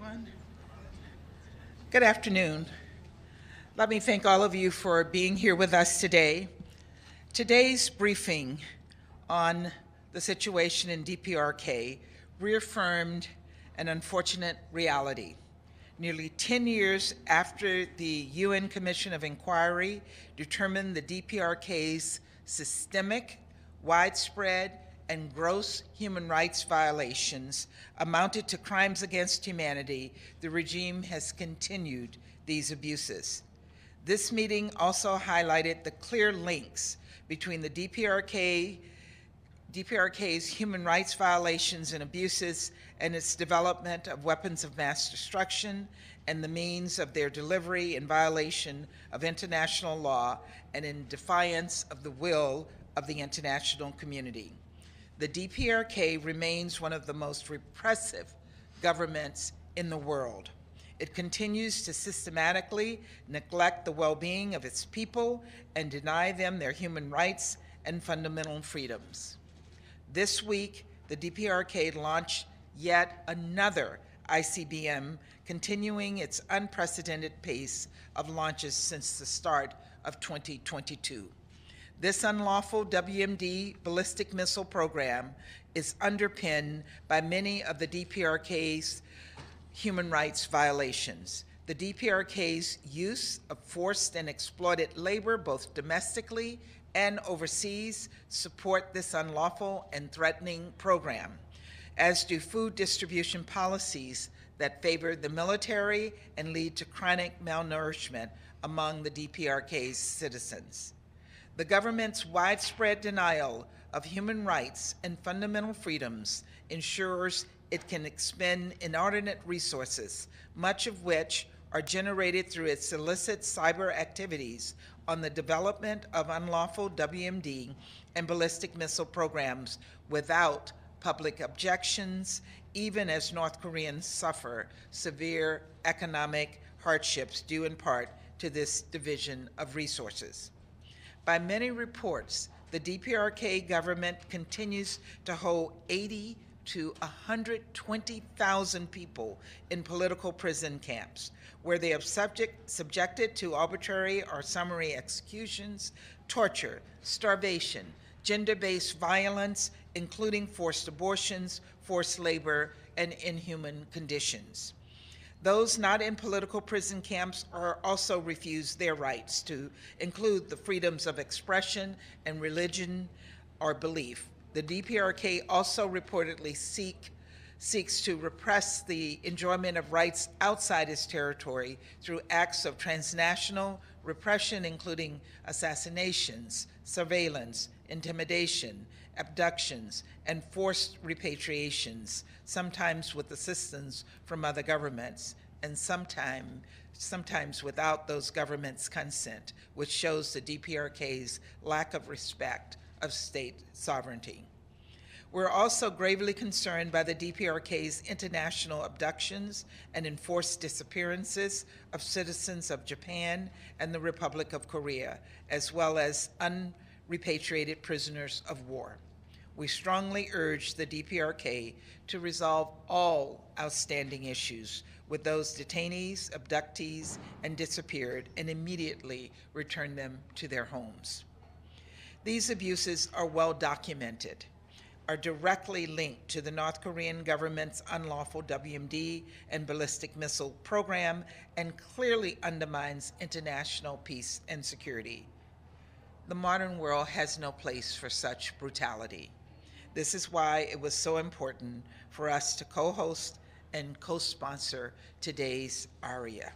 everyone. Good afternoon. Let me thank all of you for being here with us today. Today's briefing on the situation in DPRK reaffirmed an unfortunate reality. Nearly 10 years after the UN Commission of Inquiry determined the DPRK's systemic, widespread, and gross human rights violations amounted to crimes against humanity, the regime has continued these abuses. This meeting also highlighted the clear links between the DPRK's human rights violations and abuses and its development of weapons of mass destruction and the means of their delivery in violation of international law and in defiance of the will of the international community. The DPRK remains one of the most repressive governments in the world. It continues to systematically neglect the well-being of its people and deny them their human rights and fundamental freedoms. This week, the DPRK launched yet another ICBM, continuing its unprecedented pace of launches since the start of 2022. This unlawful WMD ballistic missile program is underpinned by many of the DPRK's human rights violations. The DPRK's use of forced and exploited labor, both domestically and overseas, support this unlawful and threatening program, as do food distribution policies that favor the military and lead to chronic malnourishment among the DPRK's citizens. The government's widespread denial of human rights and fundamental freedoms ensures it can expend inordinate resources, much of which are generated through its illicit cyber activities on the development of unlawful WMD and ballistic missile programs without public objections, even as North Koreans suffer severe economic hardships due in part to this division of resources. By many reports, the DPRK government continues to hold 80 to 120,000 people in political prison camps, where they are subjected to arbitrary or summary executions, torture, starvation, gender-based violence, including forced abortions, forced labor, and inhuman conditions. Those not in political prison camps are also refused their rights to include the freedoms of expression and religion or belief. The DPRK also reportedly seeks to repress the enjoyment of rights outside its territory through acts of transnational repression, including assassinations, surveillance, intimidation, abductions, and forced repatriations, sometimes with assistance from other governments, and sometimes without those governments' consent, which shows the DPRK's lack of respect of state sovereignty. We're also gravely concerned by the DPRK's international abductions and enforced disappearances of citizens of Japan and the Republic of Korea, as well as unrepatriated prisoners of war. We strongly urge the DPRK to resolve all outstanding issues with those detainees, abductees, and disappeared, and immediately return them to their homes. These abuses are well documented, are directly linked to the North Korean government's unlawful WMD and ballistic missile program, and clearly undermines international peace and security. The modern world has no place for such brutality. This is why it was so important for us to co-host and co-sponsor today's ARIA.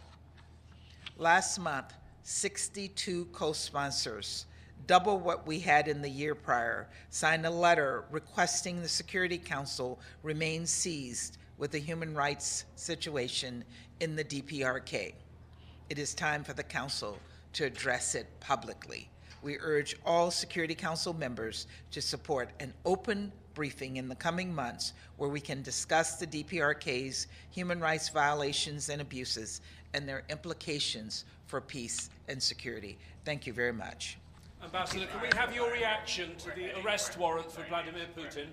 Last month, 62 co-sponsors, double what we had in the year prior, signed a letter requesting the Security Council remain seized with the human rights situation in the DPRK. It is time for the Council to address it publicly. We urge all Security Council members to support an open briefing in the coming months where we can discuss the DPRK's human rights violations and abuses and their implications for peace and security. Thank you very much. Ambassador, can we have your reaction to the arrest warrant for Vladimir Putin?